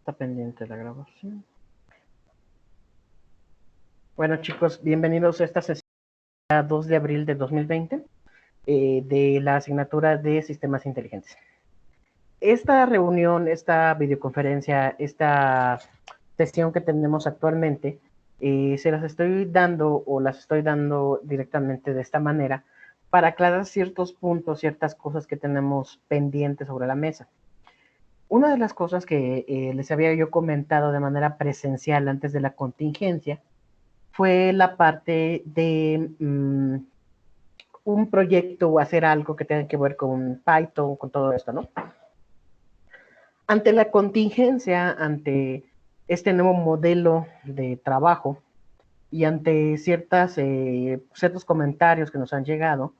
Está pendiente la grabación. Bueno, chicos, bienvenidos a esta sesión 2 de abril de 2020 de la asignatura de Sistemas Inteligentes. Esta reunión, esta videoconferencia, esta sesión que tenemos actualmente, se las estoy dando o las estoy dando directamente de esta manera para aclarar ciertos puntos, ciertas cosas que tenemos pendientes sobre la mesa. Una de las cosas que les había yo comentado de manera presencial antes de la contingencia fue la parte de un proyecto o hacer algo que tenga que ver con Python, con todo esto, ¿no? Ante la contingencia, ante este nuevo modelo de trabajo y ante ciertos comentarios que nos han llegado,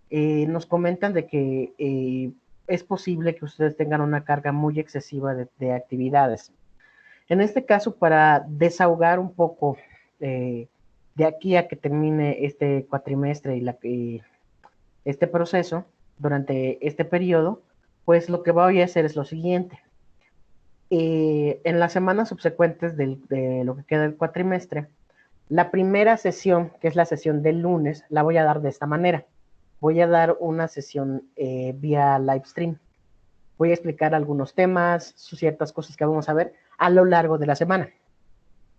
nos comentan de que es posible que ustedes tengan una carga muy excesiva de actividades. En este caso, para desahogar un poco de aquí a que termine este cuatrimestre y este proceso, durante este periodo, pues lo que voy a hacer es lo siguiente. En las semanas subsecuentes de lo que queda del cuatrimestre, la primera sesión, que es la sesión del lunes, la voy a dar de esta manera. Voy a dar una sesión vía live stream. Voy a explicar algunos temas, ciertas cosas que vamos a ver a lo largo de la semana.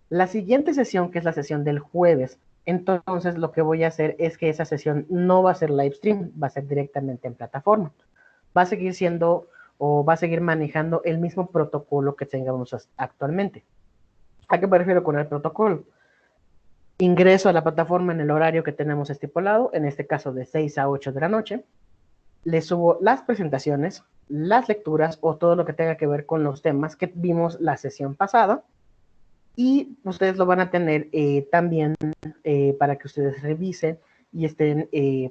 La siguiente sesión, que es la sesión del jueves, entonces lo que voy a hacer es que esa sesión no va a ser live stream, va a ser directamente en plataforma. Va a seguir siendo o va a seguir manejando el mismo protocolo que tengamos actualmente. ¿A qué me refiero con el protocolo? Ingreso a la plataforma en el horario que tenemos estipulado, en este caso de 6 a 8 de la noche. Le subo las presentaciones, las lecturas o todo lo que tenga que ver con los temas que vimos la sesión pasada. Y ustedes lo van a tener también para que ustedes revisen y estén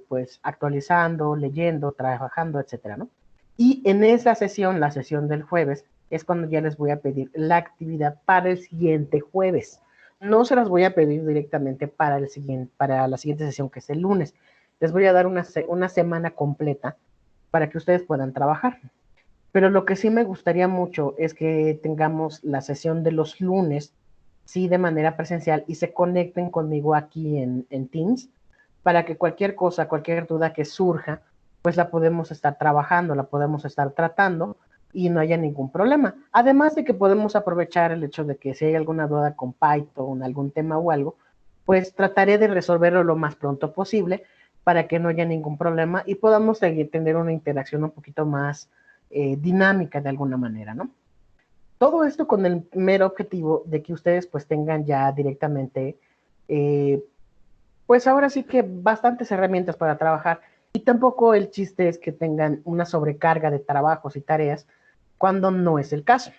pues actualizando, leyendo, trabajando, etcétera, ¿no? Y en esa sesión, la sesión del jueves, es cuando ya les voy a pedir la actividad para el siguiente jueves. No se las voy a pedir directamente para la siguiente sesión, que es el lunes. Les voy a dar una semana completa para que ustedes puedan trabajar. Pero lo que sí me gustaría mucho es que tengamos la sesión de los lunes, sí, de manera presencial y se conecten conmigo aquí en Teams para que cualquier cosa, cualquier duda que surja, pues la podemos estar trabajando, la podemos estar tratando y no haya ningún problema. Además de que podemos aprovechar el hecho de que si hay alguna duda con Python, algún tema o algo, pues trataré de resolverlo lo más pronto posible para que no haya ningún problema y podamos tener una interacción un poquito más dinámica de alguna manera, ¿no? Todo esto con el mero objetivo de que ustedes pues tengan ya directamente, pues ahora sí que bastantes herramientas para trabajar y tampoco el chiste es que tengan una sobrecarga de trabajos y tareas cuando no es el caso.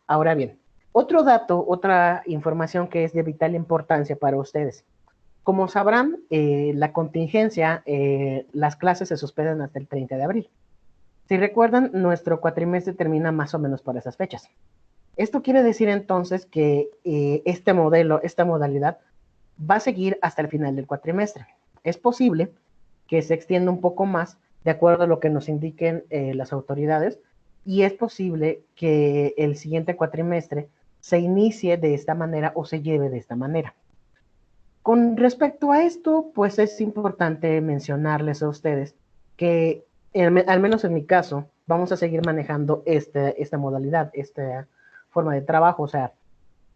Ahora bien, otro dato, otra información que es de vital importancia para ustedes. Como sabrán, la contingencia, las clases se suspenden hasta el 30 de abril. Si recuerdan, nuestro cuatrimestre termina más o menos por esas fechas. Esto quiere decir entonces que este modelo, esta modalidad, va a seguir hasta el final del cuatrimestre. Es posible que se extienda un poco más de acuerdo a lo que nos indiquen las autoridades y es posible que el siguiente cuatrimestre se inicie de esta manera o se lleve de esta manera. Con respecto a esto, pues es importante mencionarles a ustedes que, al menos en mi caso, vamos a seguir manejando esta modalidad, esta forma de trabajo. O sea,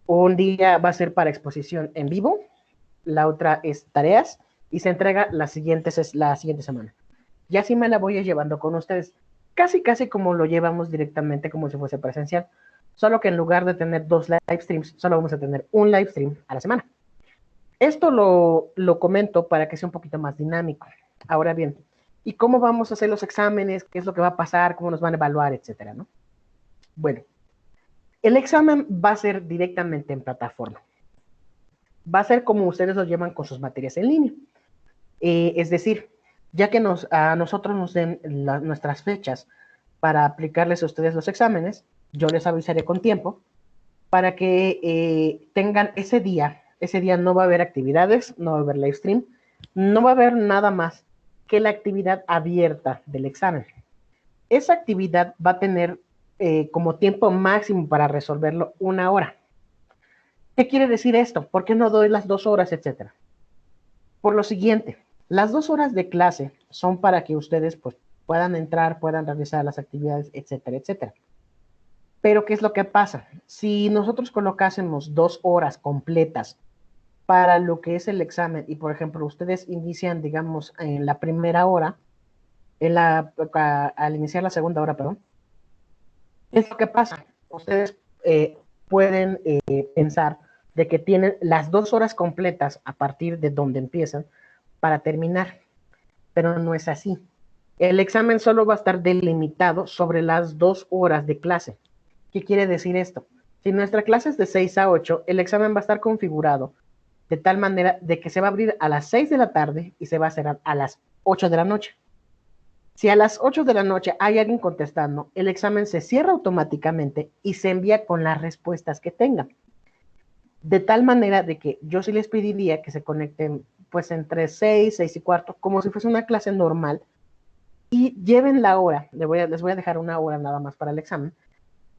un día va a ser para exposición en vivo, la otra es tareas y se entrega la siguiente semana. Y así me la voy a llevando con ustedes, casi como lo llevamos directamente como si fuese presencial, solo que en lugar de tener 2 live streams, solo vamos a tener un live stream a la semana. Esto lo comento para que sea un poquito más dinámico. Ahora bien, ¿y cómo vamos a hacer los exámenes? ¿Qué es lo que va a pasar? ¿Cómo nos van a evaluar? Etcétera, ¿no? Bueno, el examen va a ser directamente en plataforma. Va a ser como ustedes lo llevan con sus materias en línea. Es decir, ya que a nosotros nos den nuestras fechas para aplicarles a ustedes los exámenes, yo les avisaré con tiempo para que tengan ese día. Ese día no va a haber actividades, no va a haber live stream, no va a haber nada más que la actividad abierta del examen. Esa actividad va a tener como tiempo máximo para resolverlo 1 hora. ¿Qué quiere decir esto? ¿Por qué no doy las 2 horas, etcétera? Por lo siguiente, las 2 horas de clase son para que ustedes pues, puedan entrar, puedan realizar las actividades, etcétera, etcétera. Pero, ¿qué es lo que pasa? Si nosotros colocásemos 2 horas completas para lo que es el examen y, por ejemplo, ustedes inician, digamos, en la primera hora, al iniciar la segunda hora, perdón, ¿qué es lo que pasa? Ustedes pueden pensar de que tienen las 2 horas completas a partir de donde empiezan para terminar, pero no es así. El examen solo va a estar delimitado sobre las 2 horas de clase. ¿Qué quiere decir esto? Si nuestra clase es de 6 a 8, el examen va a estar configurado de tal manera de que se va a abrir a las 6 de la tarde y se va a cerrar a las 8 de la noche. Si a las 8 de la noche hay alguien contestando, el examen se cierra automáticamente y se envía con las respuestas que tengan. De tal manera de que yo sí les pediría que se conecten pues entre 6, 6:15, como si fuese una clase normal, y lleven la hora, les voy a dejar 1 hora nada más para el examen,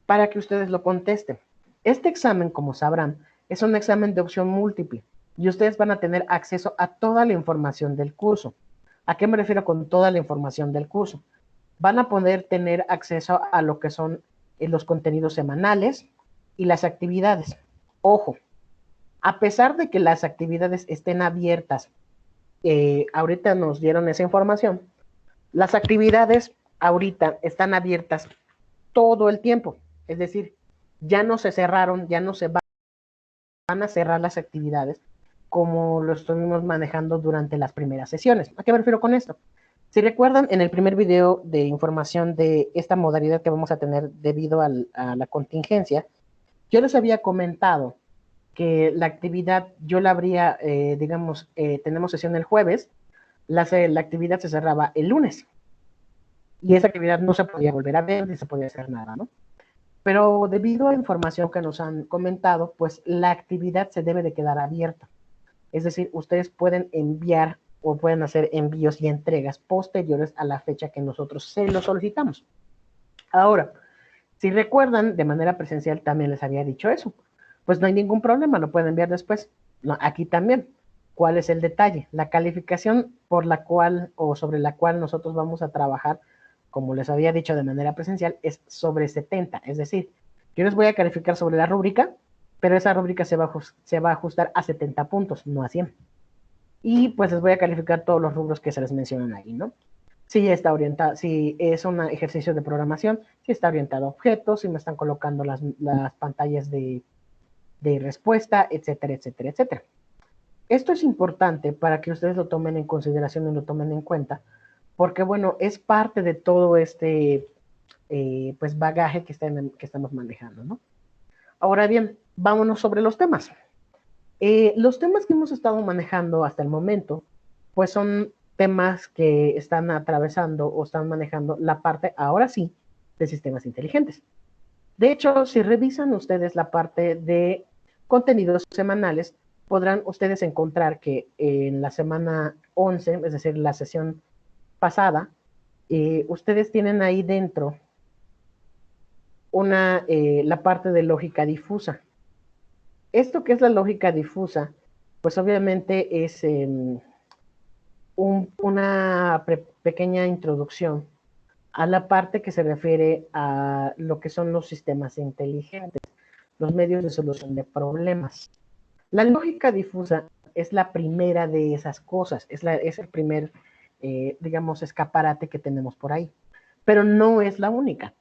para que ustedes lo contesten. Este examen, como sabrán, es un examen de opción múltiple y ustedes van a tener acceso a toda la información del curso. ¿A qué me refiero con toda la información del curso? Van a poder tener acceso a lo que son los contenidos semanales y las actividades. Ojo, a pesar de que las actividades estén abiertas, ahorita nos dieron esa información, las actividades ahorita están abiertas todo el tiempo. Es decir, ya no se cerraron, ya no se van a cerrar las actividades como lo estuvimos manejando durante las primeras sesiones. ¿A qué me refiero con esto? Si recuerdan, en el primer video de información de esta modalidad que vamos a tener debido a la contingencia, yo les había comentado que la actividad yo la habría, digamos, tenemos sesión el jueves, la actividad se cerraba el lunes y esa actividad no se podía volver a ver ni se podía hacer nada, ¿no? Pero debido a la información que nos han comentado, pues la actividad se debe de quedar abierta. Es decir, ustedes pueden enviar o pueden hacer envíos y entregas posteriores a la fecha que nosotros se lo solicitamos. Ahora, si recuerdan, de manera presencial también les había dicho eso. Pues no hay ningún problema, lo pueden enviar después. No, aquí también. ¿Cuál es el detalle? La calificación por la cual o sobre la cual nosotros vamos a trabajar, como les había dicho de manera presencial, es sobre 70. Es decir, yo les voy a calificar sobre la rúbrica, pero esa rúbrica se va a ajustar a 70 puntos, no a 100. Y pues les voy a calificar todos los rubros que se les mencionan ahí, ¿no? Si está orientado, si es un ejercicio de programación, si está orientado a objetos, si me están colocando las pantallas de respuesta, etcétera, etcétera, etcétera. Esto es importante para que ustedes lo tomen en consideración y lo tomen en cuenta, porque bueno, es parte de todo este pues bagaje que estamos manejando, ¿no? Ahora bien, vámonos sobre los temas. Los temas que hemos estado manejando hasta el momento, pues son temas que están atravesando o están manejando la parte, ahora sí, de sistemas inteligentes. De hecho, si revisan ustedes la parte de contenidos semanales, podrán ustedes encontrar que en la semana 11, es decir, la sesión pasada, ustedes tienen ahí dentro la parte de lógica difusa. Esto que es la lógica difusa, pues obviamente es una pequeña introducción a la parte que se refiere a lo que son los sistemas inteligentes, los medios de solución de problemas. La lógica difusa es la primera de esas cosas, es el primer, digamos, escaparate que tenemos por ahí, pero no es la única.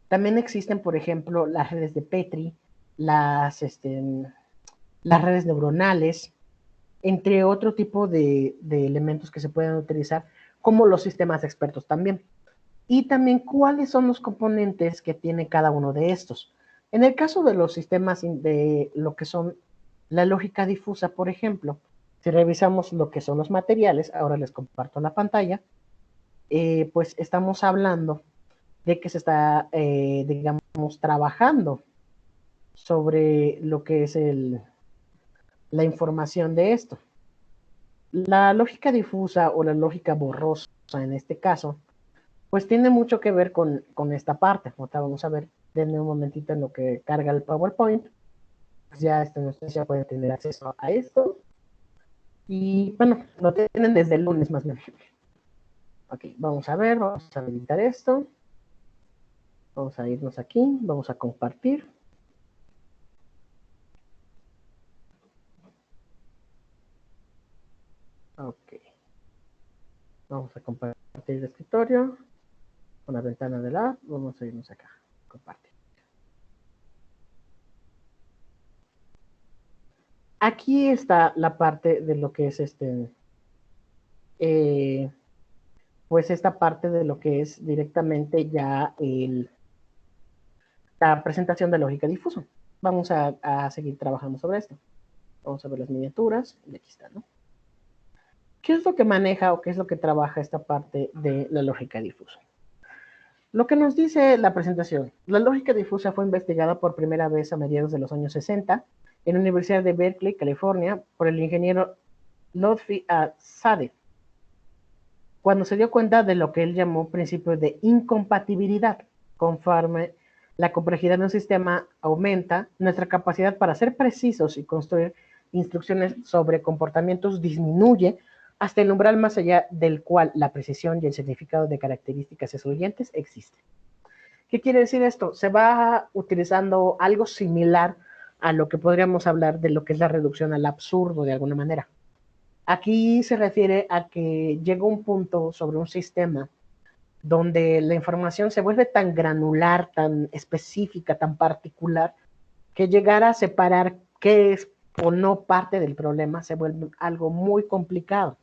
También existen, por ejemplo, las redes de Petri, las redes neuronales, entre otro tipo de elementos que se pueden utilizar, como los sistemas expertos también. Y también cuáles son los componentes que tiene cada uno de estos. En el caso de los sistemas de lo que son la lógica difusa, por ejemplo, si revisamos lo que son los materiales, ahora les comparto la pantalla, pues estamos hablando de que se está, digamos, trabajando sobre lo que es la información de esto. La lógica difusa o la lógica borrosa en este caso pues tiene mucho que ver con esta parte. Ahorita vamos a ver, denme un momentito en lo que carga el PowerPoint. Pues ya ustedes ya pueden tener acceso a esto. Y bueno, lo tienen desde el lunes más bien. Ok, vamos a ver, vamos a habilitar esto. Vamos a irnos aquí, vamos a compartir. Ok, vamos a compartir el escritorio con la ventana de la app. Vamos a irnos acá, compartir. Aquí está la parte de lo que es pues esta parte de lo que es directamente ya la presentación de lógica difusa. Vamos a seguir trabajando sobre esto. Vamos a ver las miniaturas y aquí está, ¿no? ¿Qué es lo que maneja o qué es lo que trabaja esta parte de la lógica difusa? Lo que nos dice la presentación, la lógica difusa fue investigada por primera vez a mediados de los años 60 en la Universidad de Berkeley, California, por el ingeniero Lotfi Sadeh, cuando se dio cuenta de lo que él llamó principio de incompatibilidad. Conforme la complejidad de un sistema aumenta, nuestra capacidad para ser precisos y construir instrucciones sobre comportamientos disminuye hasta el umbral más allá del cual la precisión y el significado de características excluyentes existen. ¿Qué quiere decir esto? Se va utilizando algo similar a lo que podríamos hablar de lo que es la reducción al absurdo de alguna manera. Aquí se refiere a que llega un punto sobre un sistema donde la información se vuelve tan granular, tan específica, tan particular, que llegar a separar qué es o no parte del problema se vuelve algo muy complicado.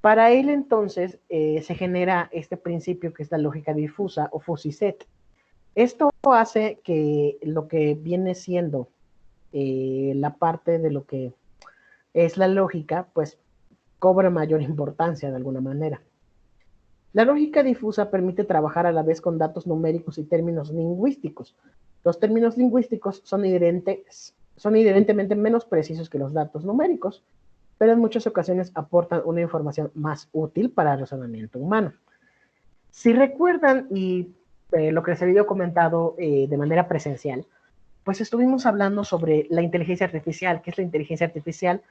Para él entonces se genera este principio que es la lógica difusa o Fuzzy-Set. Esto hace que lo que viene siendo la parte de lo que es la lógica, pues cobra mayor importancia de alguna manera. La lógica difusa permite trabajar a la vez con datos numéricos y términos lingüísticos. Los términos lingüísticos son inherentemente menos precisos que los datos numéricos, pero en muchas ocasiones aportan una información más útil para el razonamiento humano. Si recuerdan, y lo que les había comentado de manera presencial, pues estuvimos hablando sobre la inteligencia artificial. ¿Qué es la inteligencia artificial?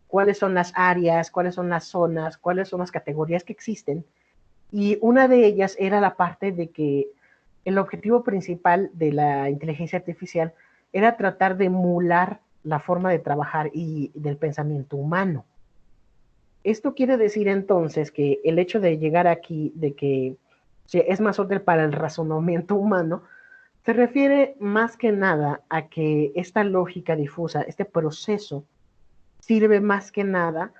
¿Cuáles son las áreas? ¿Cuáles son las zonas? ¿Cuáles son las categorías que existen? Y una de ellas era la parte de que el objetivo principal de la inteligencia artificial era tratar de emular la forma de trabajar y del pensamiento humano. Esto quiere decir entonces que el hecho de llegar aquí, de que es más útil para el razonamiento humano, se refiere más que nada a que esta lógica difusa, este proceso, sirve más que nada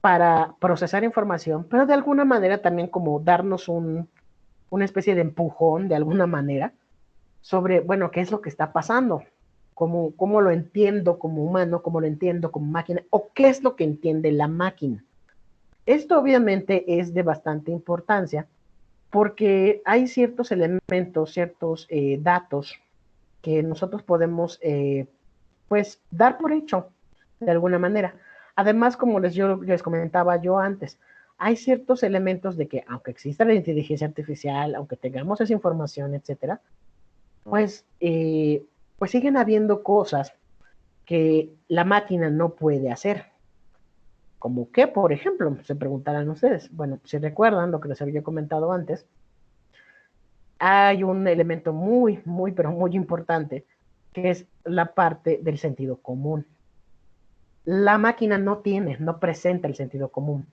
para procesar información, pero de alguna manera también como darnos una especie de empujón, de alguna manera, sobre, bueno, qué es lo que está pasando, cómo lo entiendo como humano, cómo lo entiendo como máquina, o qué es lo que entiende la máquina. Esto obviamente es de bastante importancia porque hay ciertos elementos, ciertos datos que nosotros podemos pues dar por hecho de alguna manera. Además, como les comentaba yo antes, hay ciertos elementos de que aunque exista la inteligencia artificial, aunque tengamos esa información, etcétera, pues, pues siguen habiendo cosas que la máquina no puede hacer. ¿Como qué, por ejemplo? Se preguntarán ustedes. Bueno, si recuerdan lo que les había comentado antes, hay un elemento muy, pero muy importante, que es la parte del sentido común. La máquina no presenta el sentido común.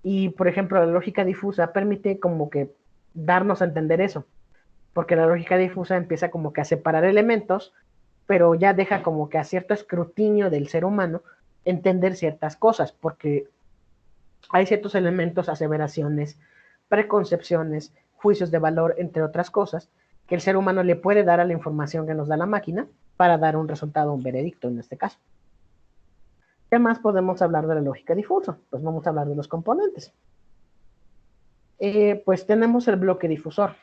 Y, por ejemplo, la lógica difusa permite como que darnos a entender eso, porque la lógica difusa empieza como que a separar elementos, pero ya deja como que a cierto escrutinio del ser humano entender ciertas cosas, porque hay ciertos elementos, aseveraciones, preconcepciones, juicios de valor, entre otras cosas, que el ser humano le puede dar a la información que nos da la máquina para dar un resultado, un veredicto en este caso. ¿Qué más podemos hablar de la lógica difusa? Pues vamos a hablar de los componentes. Pues tenemos el bloque difusor,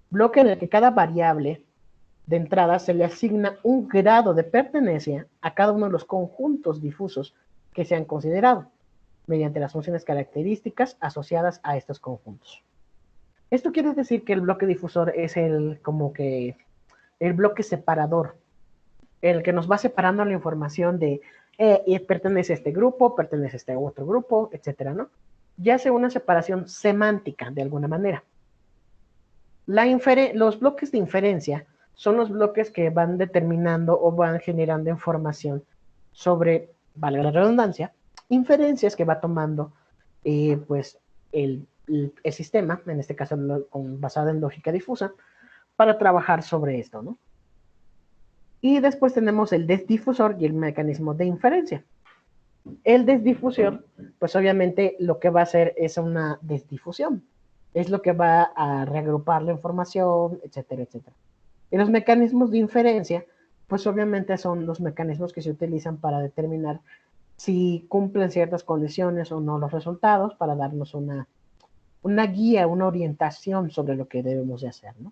bloque en el que cada variable de entrada se le asigna un grado de pertenencia a cada uno de los conjuntos difusos que se han considerado, mediante las funciones características asociadas a estos conjuntos. Esto quiere decir que el bloque difusor es como que el bloque separador, el que nos va separando la información de pertenece a este grupo, pertenece a este otro grupo, etcétera, ¿no? Ya hace una separación semántica de alguna manera. Los bloques de inferencia son los bloques que van determinando o van generando información sobre, valga la redundancia, inferencias que va tomando pues el sistema, en este caso basado en lógica difusa, para trabajar sobre esto, ¿no? Y después tenemos el desdifusor y el mecanismo de inferencia. El desdifusor, pues obviamente lo que va a hacer es una desdifusión. Es lo que va a reagrupar la información, etcétera, etcétera. Y los mecanismos de inferencia, pues obviamente son los mecanismos que se utilizan para determinar si cumplen ciertas condiciones o no los resultados, para darnos una guía, una orientación sobre lo que debemos de hacer, ¿no?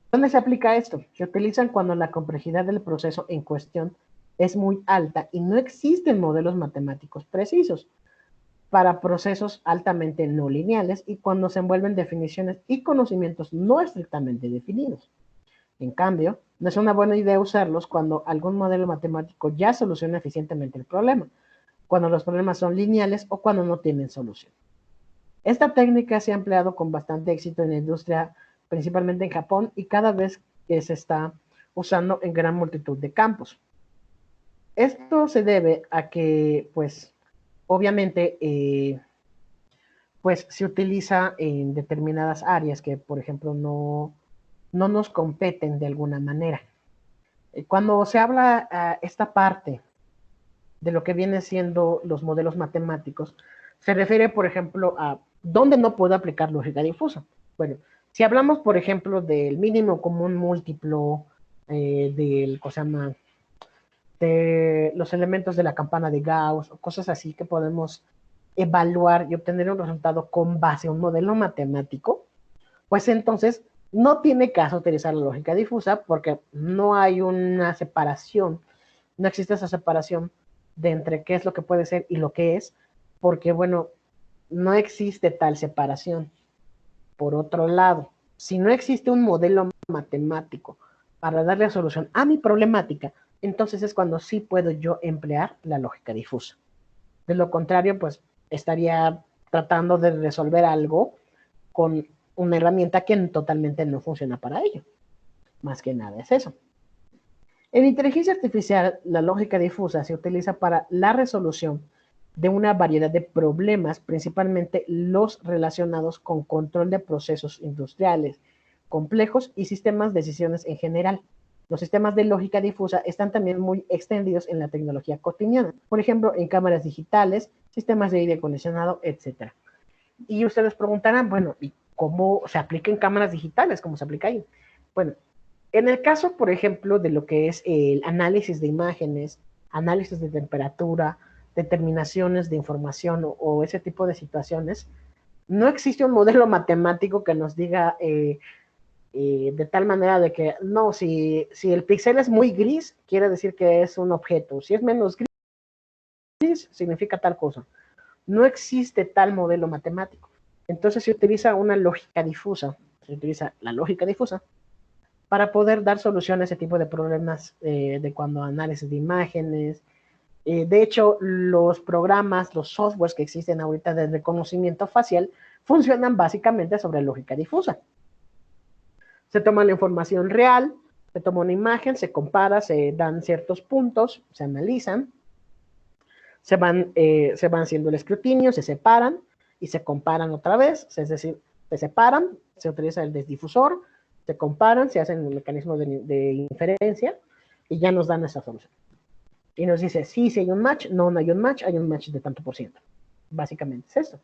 ¿Dónde se aplica esto? Se utilizan cuando la complejidad del proceso en cuestión es muy alta y no existen modelos matemáticos precisos para procesos altamente no lineales y cuando se envuelven definiciones y conocimientos no estrictamente definidos. En cambio, no es una buena idea usarlos cuando algún modelo matemático ya soluciona eficientemente el problema, cuando los problemas son lineales o cuando no tienen solución. Esta técnica se ha empleado con bastante éxito en la industria, principalmente en Japón, y cada vez que se está usando en gran multitud de campos. Esto se debe a que, pues, obviamente, pues se utiliza en determinadas áreas que, por ejemplo, no nos competen de alguna manera. Cuando se habla esta parte de lo que viene siendo los modelos matemáticos, se refiere, por ejemplo, a dónde no puedo aplicar lógica difusa. Bueno, si hablamos, por ejemplo, del mínimo común múltiplo, del, ¿cómo se llama? De los elementos de la campana de Gauss, o cosas así que podemos evaluar y obtener un resultado con base a un modelo matemático, pues entonces no tiene caso utilizar la lógica difusa porque no hay una separación, no existe esa separación de entre qué es lo que puede ser y lo que es, porque bueno, no existe tal separación. Por otro lado, si no existe un modelo matemático para darle solución a mi problemática, entonces es cuando sí puedo yo emplear la lógica difusa. De lo contrario, pues estaría tratando de resolver algo con una herramienta que totalmente no funciona para ello. Más que nada es eso. En inteligencia artificial, la lógica difusa se utiliza para la resolución de una variedad de problemas, principalmente los relacionados con control de procesos industriales complejos y sistemas de decisiones en general. Los sistemas de lógica difusa están también muy extendidos en la tecnología cotidiana, por ejemplo, en cámaras digitales, sistemas de aire acondicionado, etc. Y ustedes preguntarán, bueno, ¿y cómo se aplica en cámaras digitales? ¿Cómo se aplica ahí? Bueno, en el caso, por ejemplo, de lo que es el análisis de imágenes, análisis de temperatura, determinaciones de información o ese tipo de situaciones, no existe un modelo matemático que nos diga de tal manera de que, no, si el píxel es muy gris, quiere decir que es un objeto. Si es menos gris, significa tal cosa. No existe tal modelo matemático. Entonces se utiliza una lógica difusa, se utiliza la lógica difusa para poder dar solución a ese tipo de problemas de cuando análisis de imágenes. De hecho, los programas, los softwares que existen ahorita de reconocimiento facial funcionan básicamente sobre lógica difusa. Se toma la información real, se toma una imagen, se compara, se dan ciertos puntos, se analizan, se van haciendo el escrutinio, se separan y se comparan otra vez, es decir, se separan, se utiliza el desdifusor, se comparan, se hacen el mecanismo de inferencia y ya nos dan esa solución. Y nos dice, sí, si hay un match, no, no hay un match de tanto por ciento. Básicamente es eso.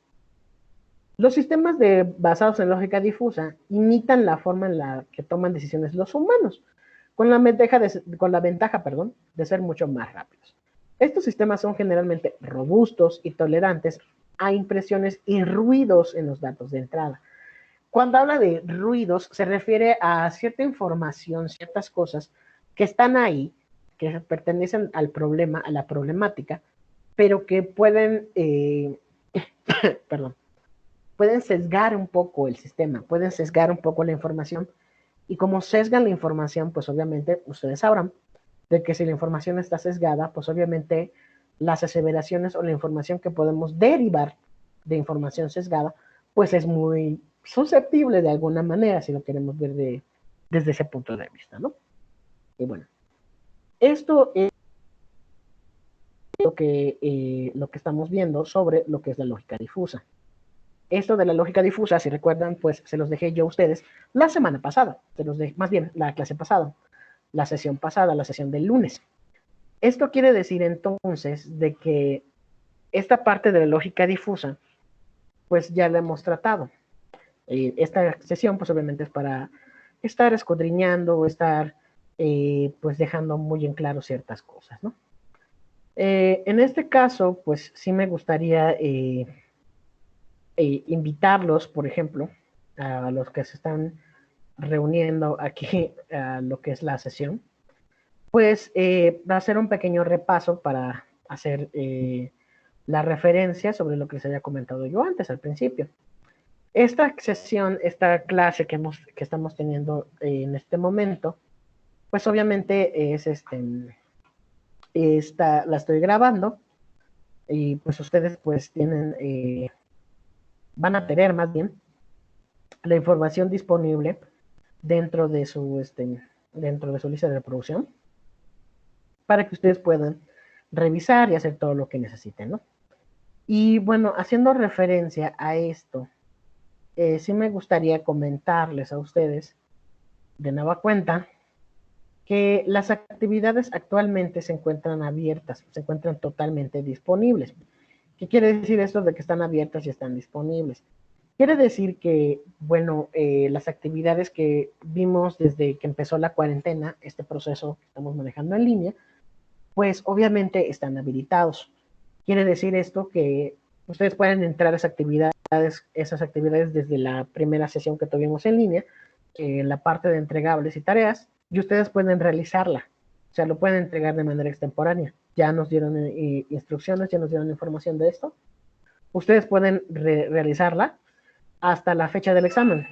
Los sistemas basados en lógica difusa imitan la forma en la que toman decisiones los humanos, con la ventaja de ser mucho más rápidos. Estos sistemas son generalmente robustos y tolerantes a impresiones y ruidos en los datos de entrada. Cuando habla de ruidos, se refiere a cierta información, ciertas cosas que están ahí, que pertenecen al problema, a la problemática, pero que pueden pueden sesgar un poco el sistema, pueden sesgar un poco la información. Y como sesgan la información, pues obviamente ustedes sabrán de que si la información está sesgada, pues obviamente las aseveraciones o la información que podemos derivar de información sesgada, pues es muy susceptible de alguna manera, si lo queremos ver desde ese punto de vista, ¿no? Y bueno, esto es lo que estamos viendo sobre lo que es la lógica difusa. Esto de la lógica difusa, si recuerdan, pues se los dejé yo a ustedes la semana pasada, más bien la clase pasada, la sesión pasada, la sesión del lunes. Esto quiere decir entonces de que esta parte de la lógica difusa, pues ya la hemos tratado. Esta sesión, pues obviamente es para estar escudriñando, estar pues dejando muy en claro ciertas cosas, ¿no? En este caso, pues sí me gustaría invitarlos, por ejemplo, a los que se están reuniendo aquí a lo que es la sesión, pues va a ser un pequeño repaso para hacer la referencia sobre lo que les había comentado yo antes al principio. Esta sesión, esta clase que estamos teniendo en este momento, pues obviamente la estoy grabando y pues ustedes pues van a tener más bien la información disponible dentro de dentro de su lista de reproducción para que ustedes puedan revisar y hacer todo lo que necesiten, ¿no? Y bueno, haciendo referencia a esto, sí me gustaría comentarles a ustedes de nueva cuenta que las actividades actualmente se encuentran abiertas, se encuentran totalmente disponibles. ¿Qué quiere decir esto de que están abiertas y están disponibles? Quiere decir que, bueno, las actividades que vimos desde que empezó la cuarentena, este proceso que estamos manejando en línea, pues obviamente están habilitados. Quiere decir esto que ustedes pueden entrar a esas actividades desde la primera sesión que tuvimos en línea, en la parte de entregables y tareas, y ustedes pueden realizarla. O sea, lo pueden entregar de manera extemporánea. Ya nos dieron instrucciones, ya nos dieron información de esto. Ustedes pueden realizarla hasta la fecha del examen.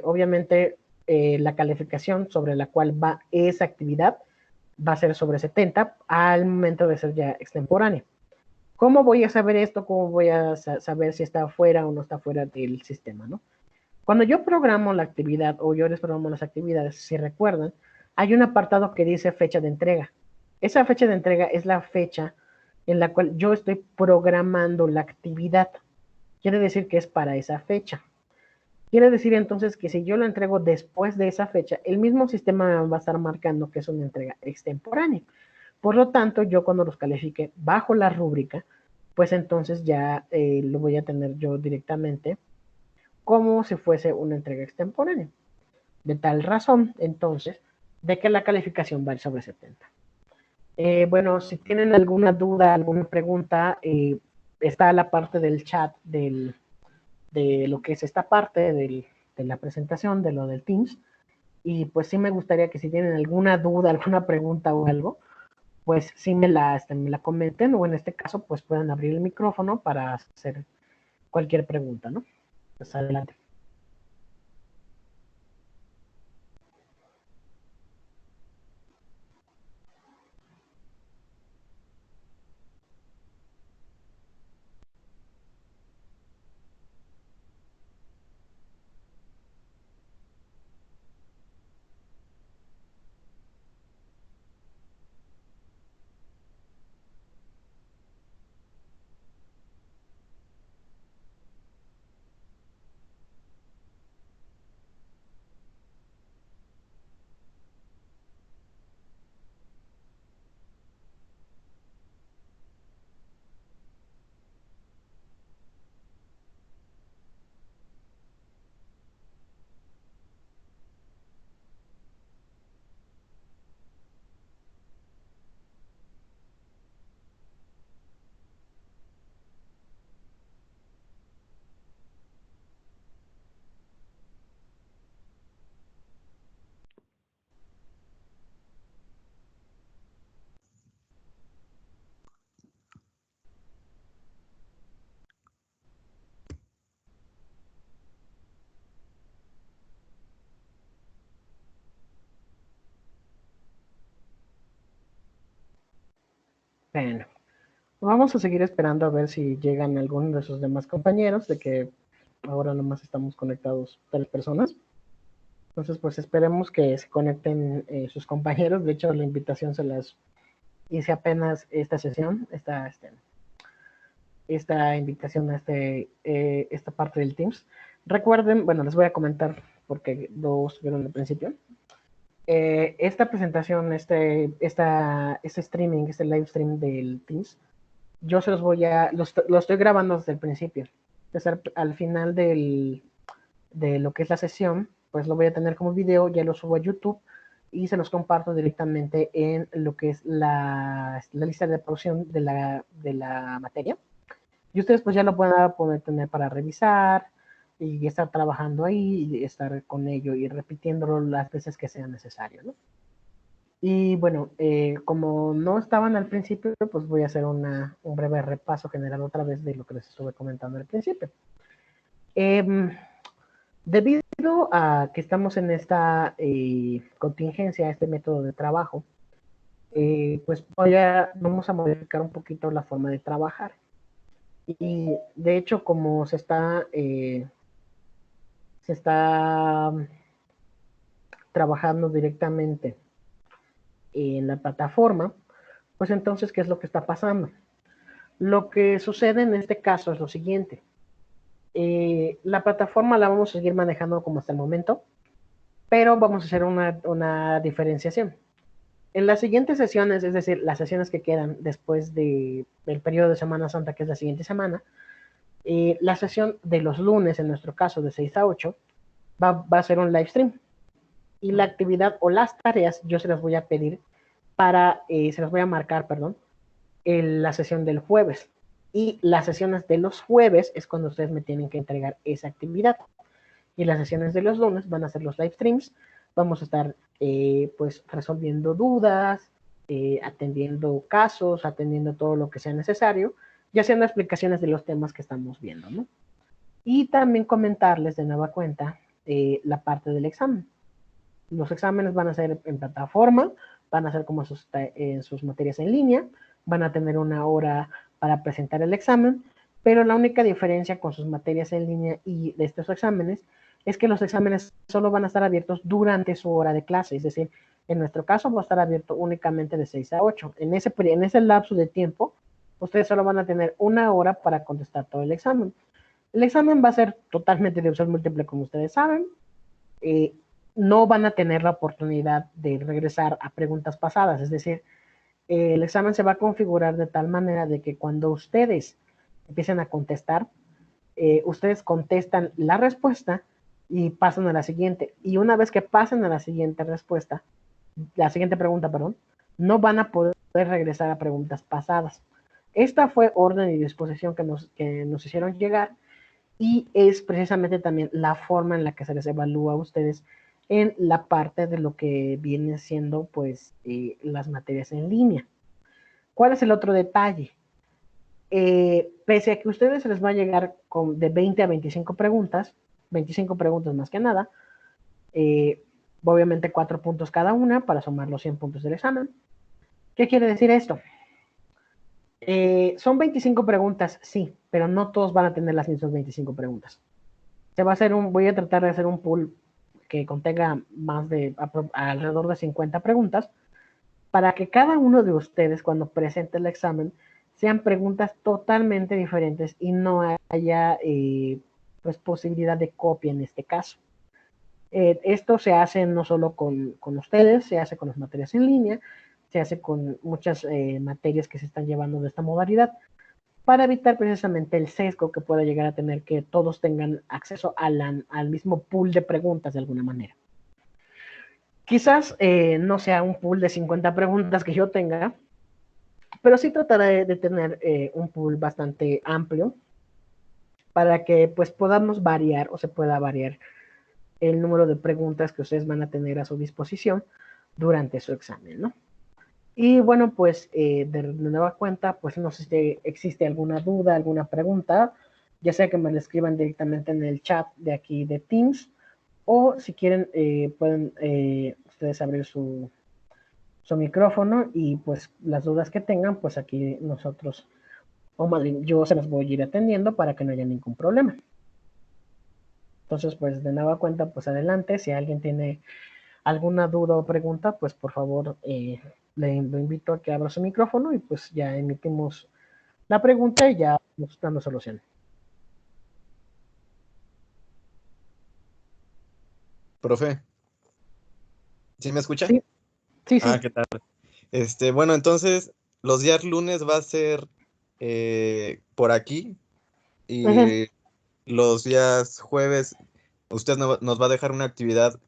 Obviamente, la calificación sobre la cual va esa actividad va a ser sobre 70 al momento de ser ya extemporánea. ¿Cómo voy a saber esto? ¿Cómo voy a saber si está fuera o no está fuera del sistema, ¿no? Cuando yo programo la actividad o yo les programo las actividades, si recuerdan, hay un apartado que dice fecha de entrega. Esa fecha de entrega es la fecha en la cual yo estoy programando la actividad. Quiere decir que es para esa fecha. Quiere decir entonces que si yo lo entrego después de esa fecha, el mismo sistema me va a estar marcando que es una entrega extemporánea. Por lo tanto, yo cuando los califique bajo la rúbrica, pues entonces ya lo voy a tener yo directamente como si fuese una entrega extemporánea. De tal razón, entonces, de que la calificación va a ir sobre 70. Bueno, si tienen alguna duda, alguna pregunta, está la parte del chat de lo que es esta parte de la presentación, de lo del Teams. Y pues sí me gustaría que si tienen alguna duda, alguna pregunta o algo, pues sí me la comenten o en este caso pues puedan abrir el micrófono para hacer cualquier pregunta, ¿no? Pues adelante. Bueno, vamos a seguir esperando a ver si llegan algunos de sus demás compañeros, de que ahora nomás estamos conectados 3 personas. Entonces, pues esperemos que se conecten sus compañeros. De hecho, la invitación se las hice apenas esta sesión, esta invitación a esta parte del Teams. Recuerden, bueno, les voy a comentar porque lo estuvieron al principio. Esta presentación, este streaming, este live stream del Teams, yo se los lo estoy grabando desde el principio. Entonces, al final de lo que es la sesión, pues lo voy a tener como video, ya lo subo a YouTube y se los comparto directamente en lo que es la lista de producción de la materia. Y ustedes pues ya lo pueden poder tener para revisar y estar trabajando ahí y estar con ello y repitiéndolo las veces que sea necesario, ¿no? Y bueno, como no estaban al principio, pues voy a hacer un breve repaso general otra vez de lo que les estuve comentando al principio. Debido a que estamos en esta contingencia, este método de trabajo, pues vamos a modificar un poquito la forma de trabajar. Y de hecho, como se está trabajando directamente en la plataforma, pues entonces, ¿qué es lo que está pasando? Lo que sucede en este caso es lo siguiente. La plataforma la vamos a seguir manejando como hasta el momento, pero vamos a hacer una diferenciación. En las siguientes sesiones, es decir, las sesiones que quedan después del periodo de Semana Santa, que es la siguiente semana, la sesión de los lunes, en nuestro caso de 6 a 8, va a ser un live stream. Y la actividad o las tareas yo se las voy a pedir se las voy a marcar, perdón, en la sesión del jueves. Y las sesiones de los jueves es cuando ustedes me tienen que entregar esa actividad. Y las sesiones de los lunes van a ser los live streams. Vamos a estar pues resolviendo dudas, atendiendo casos, atendiendo todo lo que sea necesario y haciendo explicaciones de los temas que estamos viendo, ¿no? Y también comentarles de nueva cuenta la parte del examen. Los exámenes van a ser en plataforma, van a ser como en sus materias en línea, van a tener 1 hora para presentar el examen, pero la única diferencia con sus materias en línea y de estos exámenes es que los exámenes solo van a estar abiertos durante su hora de clase, es decir, en nuestro caso va a estar abierto únicamente de 6 a 8. En ese lapso de tiempo, ustedes solo van a tener 1 hora para contestar todo el examen. El examen va a ser totalmente de opción múltiple, como ustedes saben. Eh, no van a tener la oportunidad de regresar a preguntas pasadas, es decir, el examen se va a configurar de tal manera de que cuando ustedes empiecen a contestar, ustedes contestan la respuesta y pasan a la siguiente. Y una vez que pasen a la siguiente respuesta, la siguiente pregunta, perdón, no van a poder regresar a preguntas pasadas. Esta fue orden y disposición que nos hicieron llegar y es precisamente también la forma en la que se les evalúa a ustedes en la parte de lo que viene siendo pues las materias en línea. ¿Cuál es el otro detalle? Pese a que a ustedes se les va a llegar de 20 a 25 preguntas, 25 preguntas más que nada, obviamente 4 puntos cada una para sumar los 100 puntos del examen. ¿Qué quiere decir esto? Son 25 preguntas, sí, pero no todos van a tener las mismas 25 preguntas. Voy a tratar de hacer un pool que contenga alrededor de 50 preguntas para que cada uno de ustedes cuando presente el examen sean preguntas totalmente diferentes y no haya pues posibilidad de copia en este caso. Esto se hace no solo con ustedes, se hace con las materias en línea, se hace con muchas materias que se están llevando de esta modalidad para evitar precisamente el sesgo que pueda llegar a tener que todos tengan acceso al mismo pool de preguntas de alguna manera. Quizás no sea un pool de 50 preguntas que yo tenga, pero sí trataré de tener un pool bastante amplio para que pues podamos variar o se pueda variar el número de preguntas que ustedes van a tener a su disposición durante su examen, ¿no? Y bueno, pues de nueva cuenta, pues no sé si existe alguna duda, alguna pregunta, ya sea que me la escriban directamente en el chat de aquí de Teams, o si quieren pueden ustedes abrir su su micrófono y pues las dudas que tengan, pues aquí nosotros, o más bien yo se las voy a ir atendiendo para que no haya ningún problema. Entonces, pues de nueva cuenta, pues adelante. Si alguien tiene alguna duda o pregunta, pues por favor lo invito a que abra su micrófono y pues ya emitimos la pregunta y ya nos dando solución. Profe, ¿sí me escucha? Sí, sí, Ah, sí. ¿qué tal? Bueno, entonces los días lunes va a ser por aquí Ujú. y los días jueves usted nos va a dejar una actividad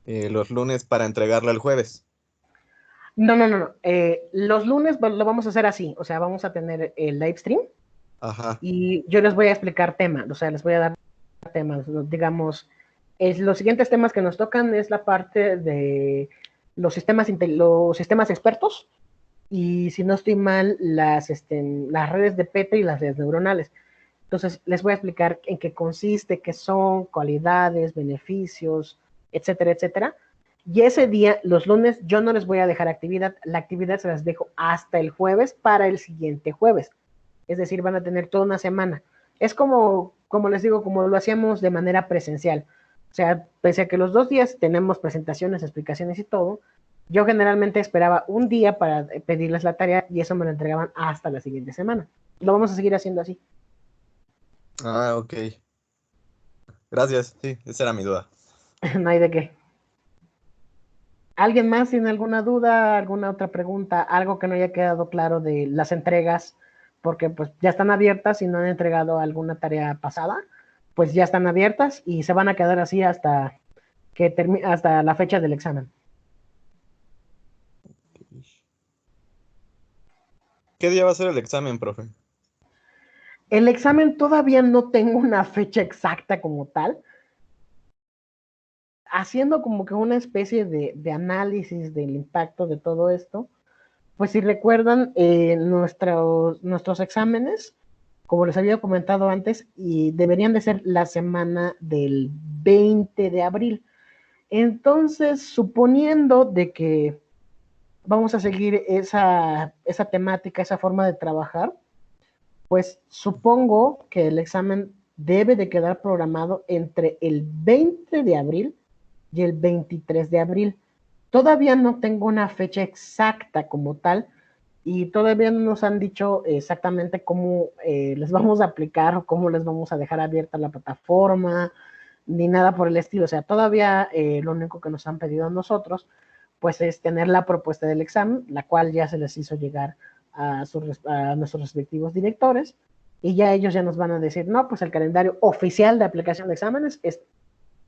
los lunes para entregarla el jueves. No, no, no, no. Los lunes lo vamos a hacer así, o sea, vamos a tener el live stream Ajá, y yo les voy a explicar temas, o sea, les voy a dar temas, digamos, los siguientes temas que nos tocan es la parte de los sistemas expertos y si no estoy mal, las redes de Petri y las redes neuronales. Entonces, les voy a explicar en qué consiste, qué son, cualidades, beneficios, etcétera, etcétera. Y ese día, los lunes, yo no les voy a dejar actividad. La actividad se las dejo hasta el jueves para el siguiente jueves. Es decir, van a tener toda una semana. Es como les digo, como lo hacíamos de manera presencial. O sea, pese a que los 2 días tenemos presentaciones, explicaciones y todo, yo generalmente esperaba un día para pedirles la tarea y eso me lo entregaban hasta la siguiente semana. Lo vamos a seguir haciendo así. ah, ok. Gracias, sí, esa era mi duda. No hay de qué. ¿Alguien más tiene alguna duda, alguna otra pregunta, algo que no haya quedado claro de las entregas? Porque pues ya están abiertas y no han entregado alguna tarea pasada, pues ya están abiertas y se van a quedar así hasta la fecha del examen. ¿Qué día va a ser el examen, profe? El examen todavía no tengo una fecha exacta como tal, haciendo como que una especie de análisis del impacto de todo esto. Pues si recuerdan, nuestros exámenes, como les había comentado antes, y deberían de ser la semana del 20 de abril. Entonces, suponiendo de que vamos a seguir esa temática, esa forma de trabajar, pues supongo que el examen debe de quedar programado entre el 20 de abril y el 23 de abril. Todavía no tengo una fecha exacta como tal, y todavía no nos han dicho exactamente cómo les vamos a aplicar o cómo les vamos a dejar abierta la plataforma, ni nada por el estilo. O sea, todavía lo único que nos han pedido a nosotros, pues es tener la propuesta del examen, la cual ya se les hizo llegar a nuestros respectivos directores, y ya ellos ya nos van a decir, no, pues el calendario oficial de aplicación de exámenes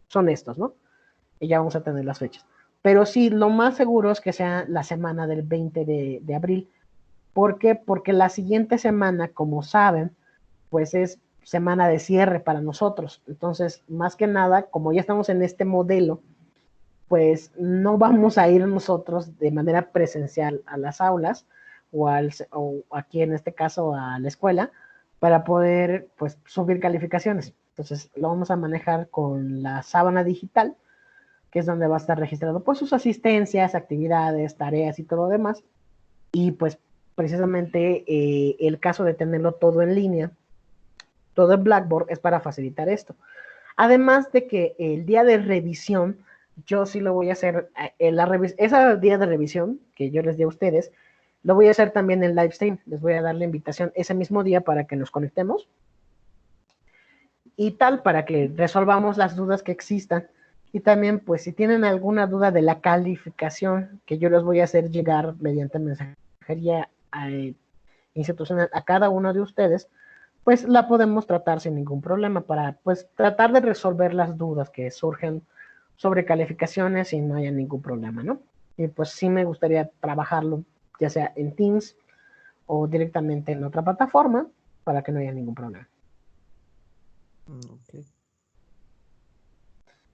son estos, ¿no? Y ya vamos a tener las fechas. Pero sí, lo más seguro es que sea la semana del 20 de abril. ¿Por qué? Porque la siguiente semana, como saben, pues es semana de cierre para nosotros. Entonces, más que nada, como ya estamos en este modelo, pues no vamos a ir nosotros de manera presencial a las aulas o aquí en este caso a la escuela para poder pues subir calificaciones. Entonces, lo vamos a manejar con la sábana digital, que es donde va a estar registrado pues sus asistencias, actividades, tareas y todo lo demás. Y pues precisamente el caso de tenerlo todo en línea, todo en Blackboard, es para facilitar esto. Además de que el día de revisión, yo sí lo voy a hacer, ese día de revisión que yo les di a ustedes, lo voy a hacer también en live stream. Les voy a dar la invitación ese mismo día para que nos conectemos y tal, para que resolvamos las dudas que existan. Y también, pues, si tienen alguna duda de la calificación, que yo les voy a hacer llegar mediante mensajería institucional a cada uno de ustedes, pues la podemos tratar sin ningún problema para pues tratar de resolver las dudas que surgen sobre calificaciones y no haya ningún problema, ¿no? Y pues sí me gustaría trabajarlo ya sea en Teams o directamente en otra plataforma para que no haya ningún problema. Ok.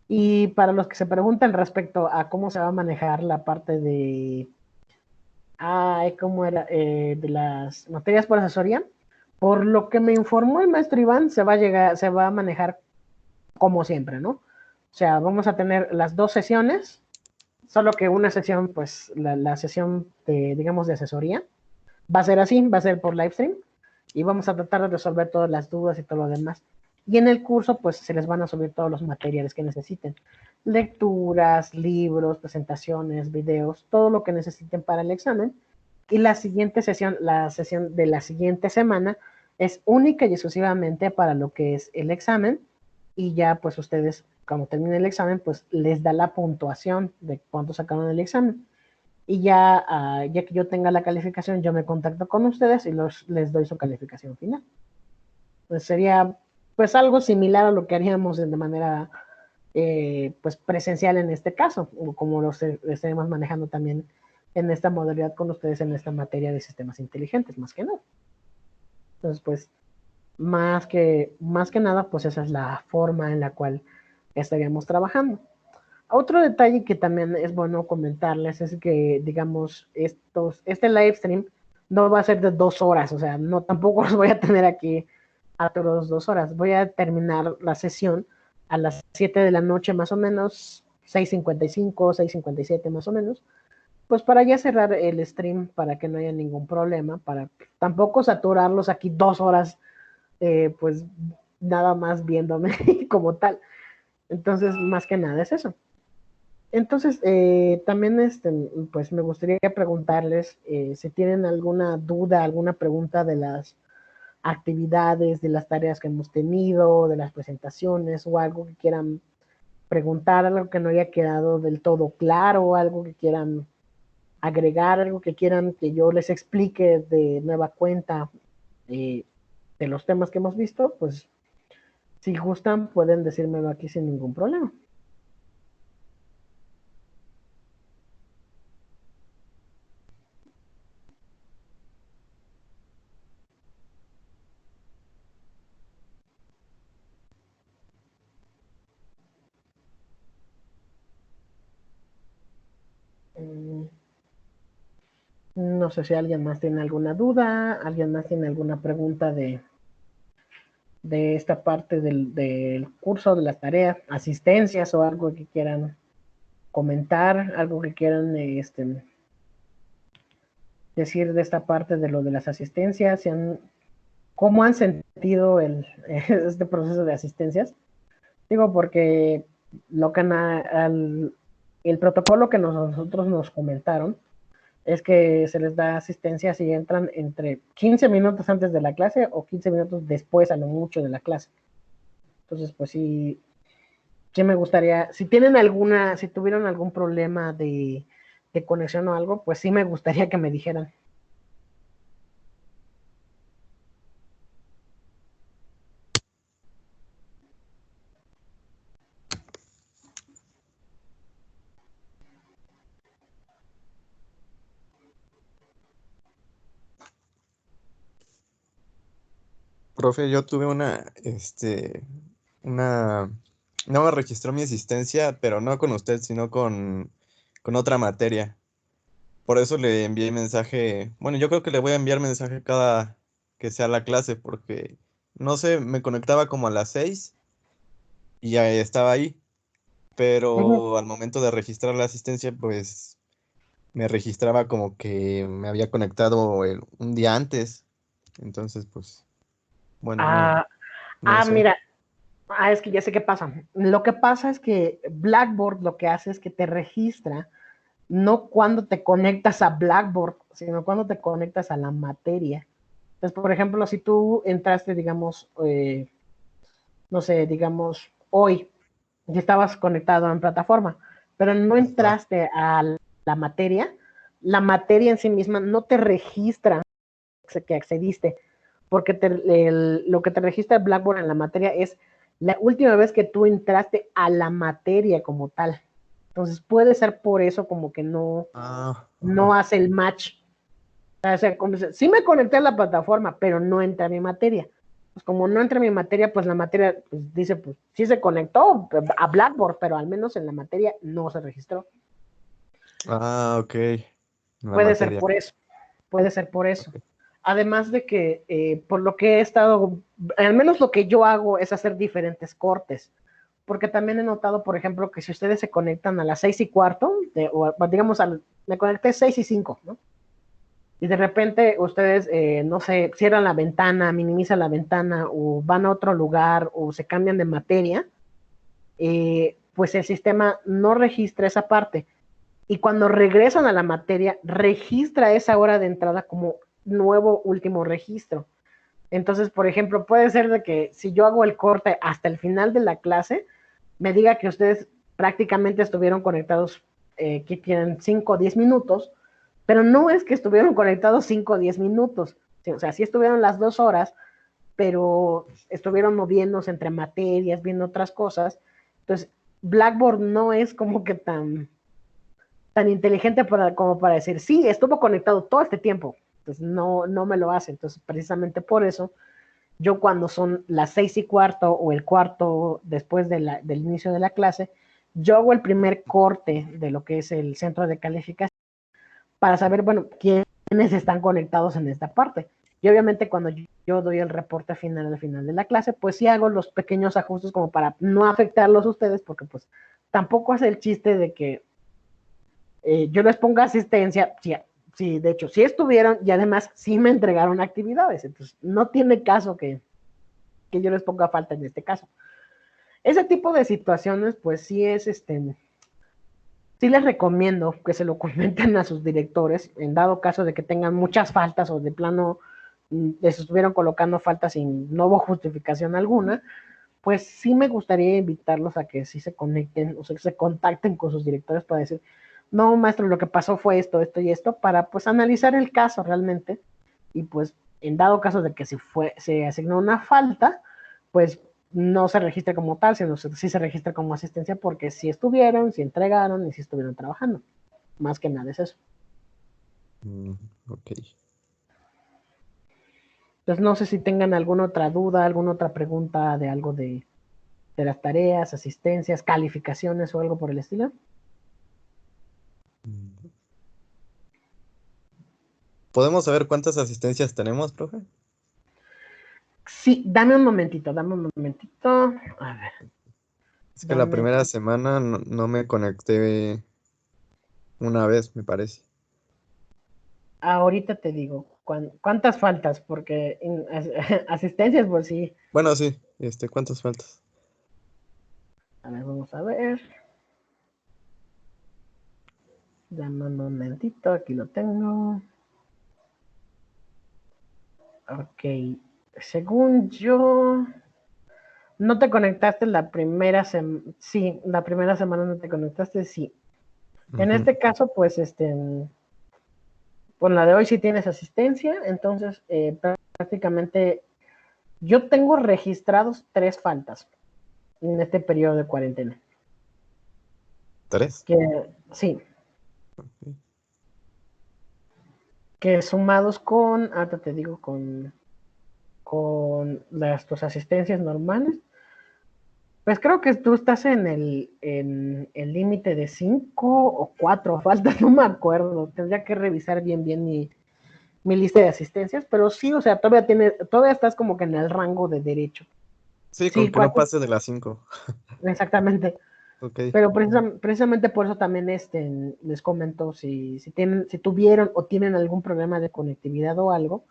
Y para los que se preguntan respecto a cómo se va a manejar la parte ¿cómo era? De las materias por asesoría, por lo que me informó el maestro Iván, se va a manejar como siempre, ¿no? O sea, vamos a tener las 2 sesiones, solo que una sesión, pues la sesión de, digamos, de asesoría va a ser así, va a ser por live stream y vamos a tratar de resolver todas las dudas y todo lo demás. Y en el curso, pues se les van a subir todos los materiales que necesiten. Lecturas, libros, presentaciones, videos, todo lo que necesiten para el examen. Y la siguiente sesión, la sesión de la siguiente semana, es única y exclusivamente para lo que es el examen. Y ya, pues ustedes, cuando termine el examen, pues les da la puntuación de cuánto sacaron el examen. Y ya, ya que yo tenga la calificación, yo me contacto con ustedes y les doy su calificación final. Pues sería pues algo similar a lo que haríamos de manera pues presencial en este caso, o como lo estaremos manejando también en esta modalidad con ustedes en esta materia de sistemas inteligentes, más que nada. Entonces, pues, más que nada, pues esa es la forma en la cual estaríamos trabajando. Otro detalle que también es bueno comentarles es que, digamos, este live stream no va a ser de 2 horas, o sea, no tampoco los voy a tener aquí a todos 2 horas. Voy a terminar la sesión a las 7 de la noche más o menos, 6:55, 6:57 más o menos, pues para ya cerrar el stream, para que no haya ningún problema, para tampoco saturarlos aquí 2 horas, pues nada más viéndome como tal. Entonces, más que nada es eso. Entonces, también pues me gustaría preguntarles si tienen alguna duda, alguna pregunta de las actividades, de las tareas que hemos tenido, de las presentaciones o algo que quieran preguntar, algo que no haya quedado del todo claro, algo que quieran agregar, algo que quieran que yo les explique de nueva cuenta de los temas que hemos visto, pues si gustan pueden decírmelo aquí sin ningún problema. No sé si alguien más tiene alguna duda, alguien más tiene alguna pregunta de esta parte del curso, de las tareas, asistencias o algo que quieran comentar, algo que quieran decir de esta parte de lo de las asistencias, cómo han sentido este proceso de asistencias. Digo, porque lo que el protocolo que nosotros nos comentaron es que se les da asistencia si entran entre 15 minutos antes de la clase o 15 minutos después a lo mucho de la clase. Entonces, pues sí, sí me gustaría, si tuvieron algún problema de conexión o algo, pues sí me gustaría que me dijeran. Profe, yo tuve una, no me registró mi asistencia, pero no con usted, sino con otra materia. Por eso le envié mensaje, bueno, yo creo que le voy a enviar mensaje cada que sea la clase, porque, no sé, me conectaba como a las 6 y ya estaba ahí, Ujú. pero al momento de registrar la asistencia, pues me registraba como que me había conectado un día antes. Entonces, pues, bueno, Ah, no sé. mira, es que ya sé qué pasa. Lo que pasa es que Blackboard lo que hace es que te registra no cuando te conectas a Blackboard, sino cuando te conectas a la materia. Entonces, por ejemplo, si tú entraste, digamos, no sé, digamos, hoy, y estabas conectado en plataforma, pero no Ajá. entraste a la materia en sí misma no te registra que accediste, porque lo que te registra Blackboard en la materia es la última vez que tú entraste a la materia como tal. Entonces puede ser por eso como que Ah, no hace el match. O sea, como sí me conecté a la plataforma, pero no entra a mi materia. Pues como no entra a mi materia, pues la materia pues, dice, pues sí se conectó a Blackboard, pero al menos en la materia no se registró. ok. La Puede ser materia. por eso, puede ser por eso. Ok. Además de que por lo que he estado, al menos lo que yo hago es hacer diferentes cortes. porque también he notado, por ejemplo, que si ustedes se conectan a las 6:15, o digamos, me conecté 6:05, ¿no? Y de repente ustedes, no sé, cierran la ventana, minimizan la ventana, o van a otro lugar, o se cambian de materia, pues el sistema no registra esa parte. Y cuando regresan a la materia, registra esa hora de entrada como nuevo último registro. Entonces, por ejemplo, puede ser de que si yo hago el corte hasta el final de la clase, me diga que ustedes prácticamente estuvieron conectados, que tienen 5 o 10 minutos, pero no es que estuvieron conectados 5 o 10 minutos. O sea, sí estuvieron las 2 horas, pero estuvieron moviéndose entre materias, viendo otras cosas. Entonces, Blackboard no es como que tan inteligente como para decir, sí, estuvo conectado todo este tiempo. Entonces, no me lo hace. Entonces, precisamente por eso, yo cuando son las 6:15 o el cuarto después del inicio de la clase, yo hago el primer corte de lo que es el centro de calificación para saber, bueno, quiénes están conectados en esta parte. Y obviamente cuando yo doy el reporte final al final de la clase, pues sí hago los pequeños ajustes como para no afectarlos a ustedes, porque pues tampoco es el chiste de que yo les ponga asistencia, sí, de hecho, sí estuvieron y además sí me entregaron actividades, entonces no tiene caso que yo les ponga falta en este caso. Ese tipo de situaciones, pues sí sí les recomiendo que se lo comenten a sus directores, en dado caso de que tengan muchas faltas o de plano les estuvieron colocando faltas sin no hubo justificación alguna, pues sí me gustaría invitarlos a que sí se conecten, o sea, que se contacten con sus directores para decir, no, maestro, lo que pasó fue esto, esto y esto, para pues analizar el caso realmente, y pues en dado caso de que se asignó una falta, pues no se registra como tal, sino sí se registra como asistencia porque sí estuvieron, sí entregaron y sí estuvieron trabajando. Más que nada es eso. Ok. Entonces no sé si tengan alguna otra duda, alguna otra pregunta de algo de las tareas, asistencias, calificaciones o algo por el estilo. ¿Podemos saber cuántas asistencias tenemos, profe? Sí, dame un momentito, dame un momentito. A ver, Es que la dame. primera semana no me conecté una vez, me parece. Ahorita te digo, ¿cuántas faltas? Porque asistencias, pues sí. Bueno, sí, ¿cuántas faltas? A ver, vamos a ver. Dame un momentito, aquí lo tengo. Ok, según yo, no te conectaste la primera semana. Sí, la primera semana no te conectaste, sí. En Ujú. este caso, pues, con la de hoy sí tienes asistencia, entonces prácticamente yo tengo registrados 3 faltas en este periodo de cuarentena. ¿Tres? Que sí, Ok. que sumados con, ahora te digo, con tus asistencias normales, pues creo que tú estás en el límite de 5 o 4 faltas, no me acuerdo, tendría que revisar bien mi lista de asistencias, pero sí, o sea, todavía estás como que en el rango de derecho. Sí, con Sí, que no pase de las 5. exactamente. Ok. Pero precisamente por eso también les comento si tuvieron o tienen algún problema de conectividad o algo,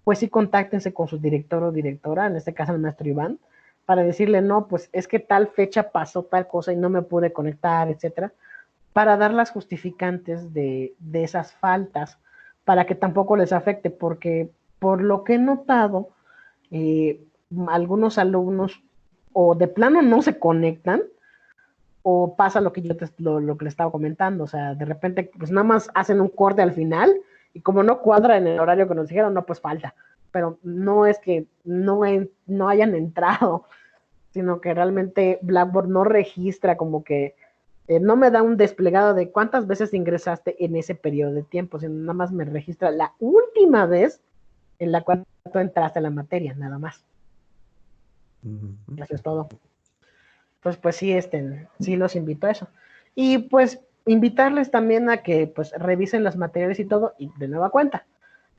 pues sí contáctense con su director o directora, en este caso el maestro Iván, para decirle, no, pues es que tal fecha pasó tal cosa y no me pude conectar, etcétera, para dar las justificantes de esas faltas, para que tampoco les afecte, porque por lo que he notado, eh, algunos alumnos o de plano no se conectan, o pasa lo que lo que le estaba comentando, o sea, de repente pues nada más hacen un corte al final y como no cuadra en el horario que nos dijeron, no, pues falta, pero no es que no hayan entrado, sino que realmente Blackboard no registra como que no me da un desplegado de cuántas veces ingresaste en ese periodo de tiempo, sino nada más me registra la última vez en la cual tú entraste a la materia, nada más. Ujú. Eso es todo. Pues sí, sí los invito a eso. Y pues invitarles también a que pues revisen los materiales y todo, y de nueva cuenta,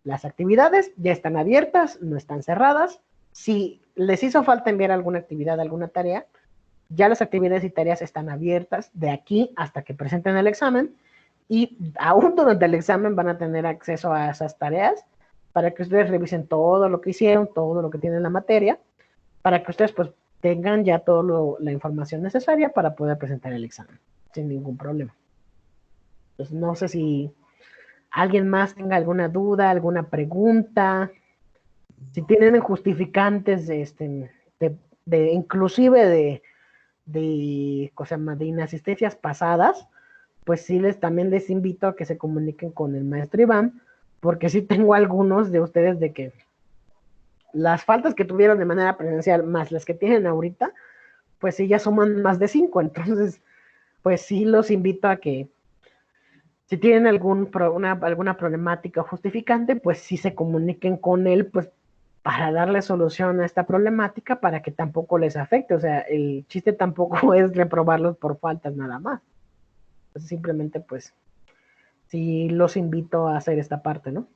las actividades ya están abiertas, no están cerradas. Si les hizo falta enviar alguna actividad, alguna tarea, ya las actividades y tareas están abiertas de aquí hasta que presenten el examen, y aún durante el examen van a tener acceso a esas tareas para que ustedes revisen todo lo que hicieron, todo lo que tienen en la materia, para que ustedes pues tengan ya toda la información necesaria para poder presentar el examen sin ningún problema. Entonces, no sé si alguien más tenga alguna duda, alguna pregunta, si tienen justificantes inclusive de inasistencias pasadas, pues sí también les invito a que se comuniquen con el maestro Iván, porque sí tengo algunos de ustedes de que las faltas que tuvieron de manera presencial más las que tienen ahorita, pues sí ya suman más de 5. Entonces pues sí los invito a que si tienen alguna problemática o justificante, pues sí se comuniquen con él, pues para darle solución a esta problemática, para que tampoco les afecte. O sea, el chiste tampoco es reprobarlos por faltas nada más. Entonces, simplemente pues sí los invito a hacer esta parte, ¿no?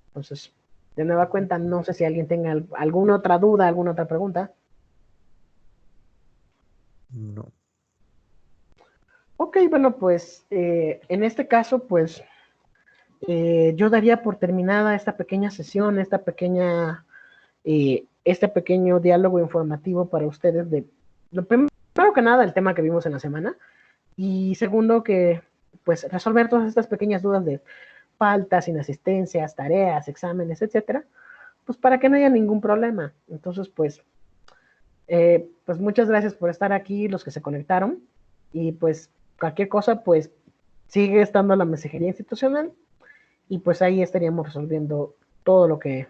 Entonces, de nueva cuenta, no sé si alguien tenga alguna otra duda, alguna otra pregunta. No. Ok, bueno, pues en este caso, pues yo daría por terminada esta pequeña sesión, este pequeño diálogo informativo para ustedes de, lo primero que nada, el tema que vimos en la semana, y segundo, que pues resolver todas estas pequeñas dudas de faltas, inasistencias, tareas, exámenes, etcétera, pues para que no haya ningún problema. Entonces, pues muchas gracias por estar aquí, los que se conectaron, y pues cualquier cosa, pues sigue estando la mensajería institucional, y pues ahí estaríamos resolviendo todo lo que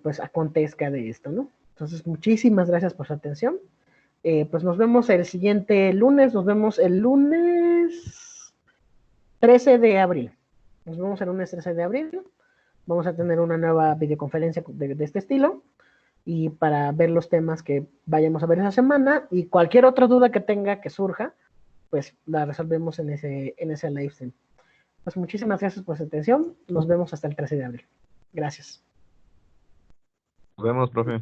pues acontezca de esto, ¿no? Entonces, muchísimas gracias por su atención. Pues nos vemos el siguiente lunes, nos vemos el lunes 13 de abril. Nos vemos el lunes 13 de abril. Vamos a tener una nueva videoconferencia de este estilo, y para ver los temas que vayamos a ver esa semana, y cualquier otra duda que tenga que surja, pues la resolvemos en ese live stream. Pues muchísimas gracias por su atención. Nos vemos hasta el 13 de abril. Gracias. Nos vemos, profe.